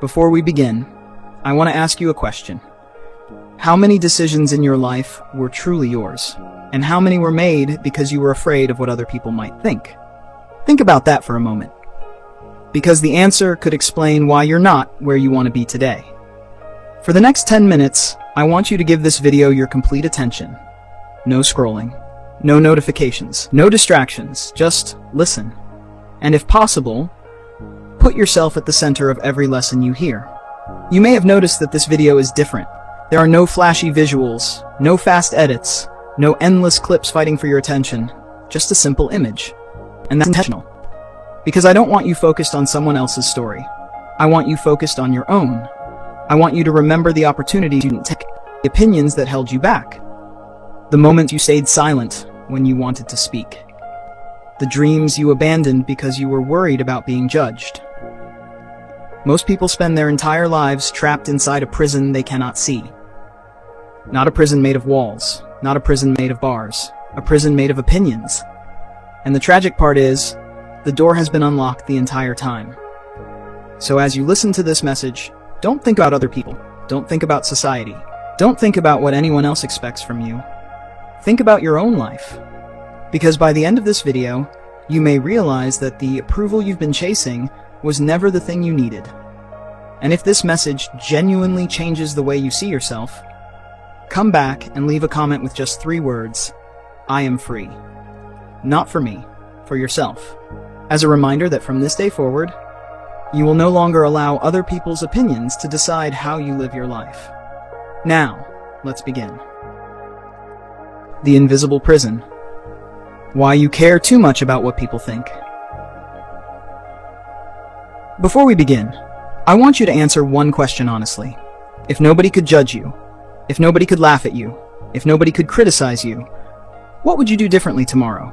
Before we begin, I want to ask you a question. How many decisions in your life were truly yours? And how many were made because you were afraid of what other people might think? Think about that for a moment. Because the answer could explain why you're not where you want to be today. For the next 10 minutes, I want you to give this video your complete attention. No scrolling, no notifications, no distractions, just listen. And if possible, put yourself at the center of every lesson you hear. You may have noticed that this video is different. There are no flashy visuals, no fast edits, no endless clips fighting for your attention, just a simple image. And that's intentional. Because I don't want you focused on someone else's story. I want you focused on your own. I want you to remember the opportunities you didn't take, the opinions that held you back, the moments you stayed silent when you wanted to speak, the dreams you abandoned because you were worried about being judged. Most people spend their entire lives trapped inside a prison they cannot see. Not a prison made of walls, not a prison made of bars, a prison made of opinions. And the tragic part is, the door has been unlocked the entire time. So as you listen to this message, don't think about other people. Don't think about society. Don't think about what anyone else expects from you. Think about your own life. Because by the end of this video, you may realize that the approval you've been chasing was never the thing you needed. And if this message genuinely changes the way you see yourself, come back and leave a comment with just 3 words: I am free. Not for me, for yourself. As a reminder that from this day forward, you will no longer allow other people's opinions to decide how you live your life. Now, let's begin. The invisible prison. Why you care too much about what people think. Before we begin, I want you to answer one question honestly. If nobody could judge you, if nobody could laugh at you, if nobody could criticize you, what would you do differently tomorrow?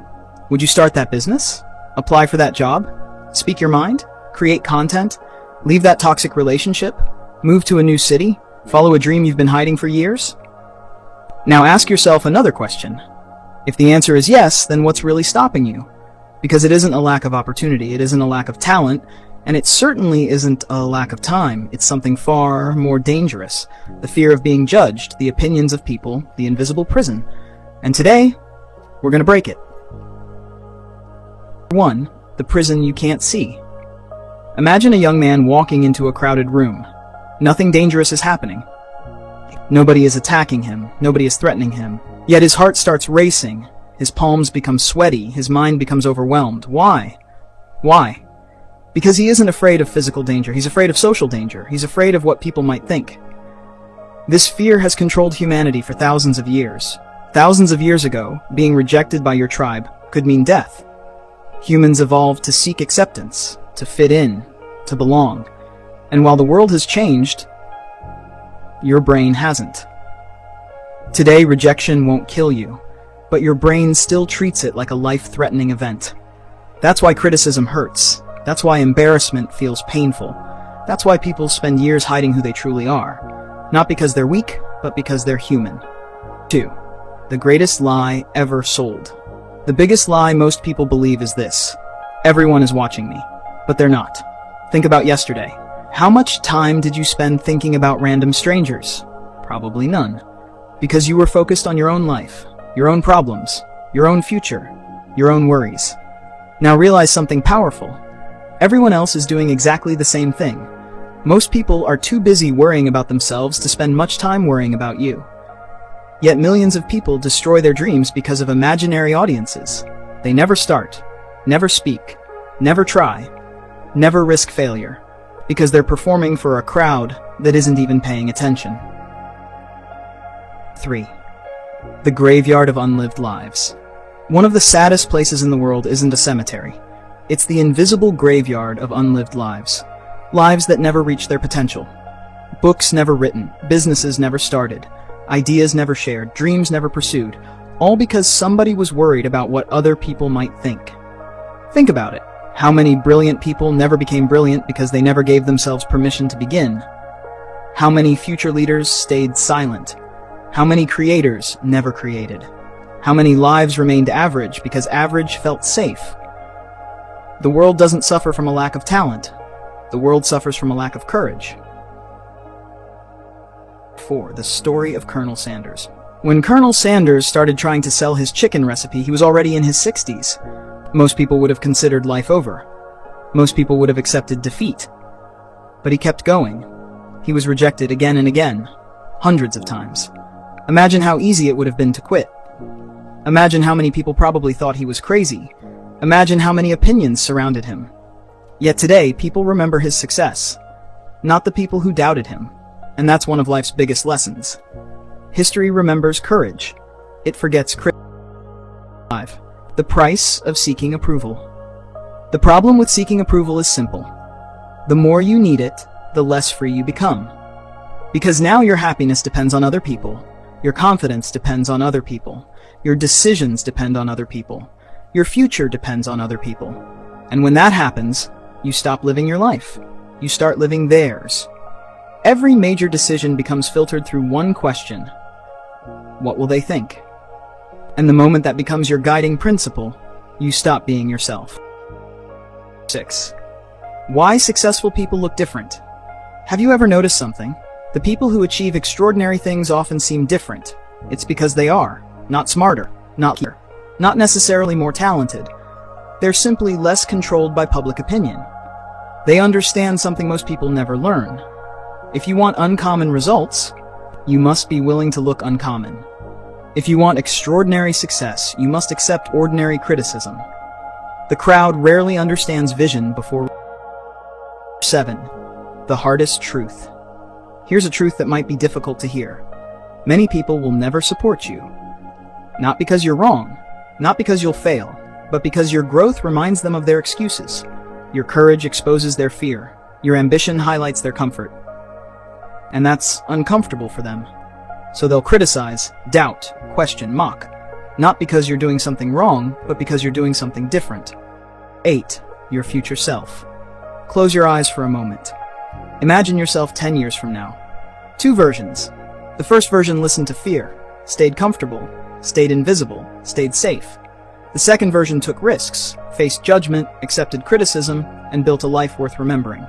Would you start that business? Apply for that job? Speak your mind? Create content? Leave that toxic relationship? Move to a new city? Follow a dream you've been hiding for years? Now ask yourself another question. If the answer is yes, then what's really stopping you? Because it isn't a lack of opportunity, it isn't a lack of talent, and it certainly isn't a lack of time. It's something far more dangerous. The fear of being judged, the opinions of people, the invisible prison. And today, we're going to break it. 1. The prison you can't see. Imagine a young man walking into a crowded room. Nothing dangerous is happening. Nobody is attacking him. Nobody is threatening him. Yet his heart starts racing. His palms become sweaty. His mind becomes overwhelmed. Why? Why? Because he isn't afraid of physical danger. He's afraid of social danger. He's afraid of what people might think. This fear has controlled humanity for thousands of years. Thousands of years ago, being rejected by your tribe could mean death. Humans evolved to seek acceptance, to fit in, to belong. And while the world has changed, your brain hasn't. Today, rejection won't kill you, but your brain still treats it like a life-threatening event. That's why criticism hurts. That's why embarrassment feels painful. That's why people spend years hiding who they truly are. Not because they're weak, but because they're human. 2. The greatest lie ever sold. The biggest lie most people believe is this: everyone is watching me. But they're not. Think about yesterday. How much time did you spend thinking about random strangers? Probably none. Because you were focused on your own life, your own problems, your own future, your own worries. Now realize something powerful. Everyone else is doing exactly the same thing. Most people are too busy worrying about themselves to spend much time worrying about you. Yet millions of people destroy their dreams because of imaginary audiences. They never start, never speak, never try, never risk failure, because they're performing for a crowd that isn't even paying attention. 3. The graveyard of unlived lives. One of the saddest places in the world isn't a cemetery. It's the invisible graveyard of unlived lives. Lives that never reached their potential. Books never written, businesses never started, ideas never shared, dreams never pursued, all because somebody was worried about what other people might think. Think about it. How many brilliant people never became brilliant because they never gave themselves permission to begin? How many future leaders stayed silent How many creators never created? How many lives remained average because average felt safe? The world doesn't suffer from a lack of talent. The world suffers from a lack of courage. 4. The story of Colonel Sanders. When Colonel Sanders started trying to sell his chicken recipe, he was already in his 60s. Most people would have considered life over. Most people would have accepted defeat. But he kept going. He was rejected again and again, hundreds of times. Imagine how easy it would have been to quit. Imagine how many people probably thought he was crazy. Imagine how many opinions surrounded him. Yet today, people remember his success, not the people who doubted him. And that's one of life's biggest lessons. History remembers courage. It forgets criticism. 5. The price of seeking approval. The problem with seeking approval is simple. The more you need it, the less free you become. Because now your happiness depends on other people. Your confidence depends on other people. Your decisions depend on other people. Your future depends on other people. And when that happens, you stop living your life. You start living theirs. Every major decision becomes filtered through one question. What will they think? And the moment that becomes your guiding principle, you stop being yourself. 6. Why successful people look different. Have you ever noticed something? The people who achieve extraordinary things often seem different. It's because they are not smarter, not necessarily more talented. They're simply less controlled by public opinion. They understand something most people never learn. If you want uncommon results, you must be willing to look uncommon. If you want extraordinary success, you must accept ordinary criticism. The crowd rarely understands vision before. 7. The hardest truth. Here's a truth that might be difficult to hear. Many people will never support you. Not because you're wrong, not because you'll fail, but because your growth reminds them of their excuses. Your courage exposes their fear. Your ambition highlights their comfort. And that's uncomfortable for them. So they'll criticize, doubt, question, mock. Not because you're doing something wrong, but because you're doing something different. 8. Your future self. Close your eyes for a moment. Imagine yourself 10 years from now. 2 versions. The first version listened to fear, stayed comfortable, stayed invisible, stayed safe. The second version took risks, faced judgment, accepted criticism, and built a life worth remembering.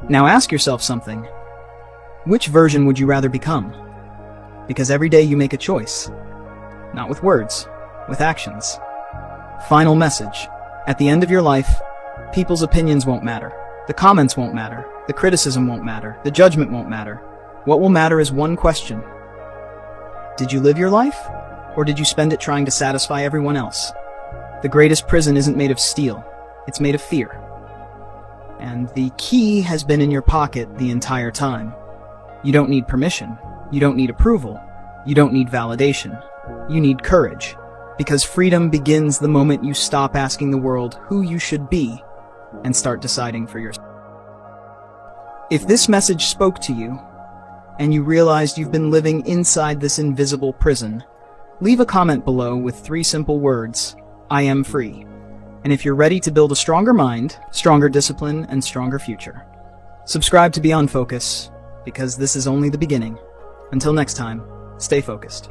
Now ask yourself something. Which version would you rather become? Because every day you make a choice. Not with words, with actions. Final message. At the end of your life, people's opinions won't matter. The comments won't matter. The criticism won't matter. The judgment won't matter. What will matter is one question. Did you live your life? Or did you spend it trying to satisfy everyone else? The greatest prison isn't made of steel. It's made of fear. And the key has been in your pocket the entire time. You don't need permission. You don't need approval. You don't need validation. You need courage. Because freedom begins the moment you stop asking the world who you should be and start deciding for yourself. If this message spoke to you, and you realized you've been living inside this invisible prison, leave a comment below with 3 simple words: I am free. And if you're ready to build a stronger mind, stronger discipline, and stronger future, subscribe to Be On Focus, because this is only the beginning. Until next time, stay focused.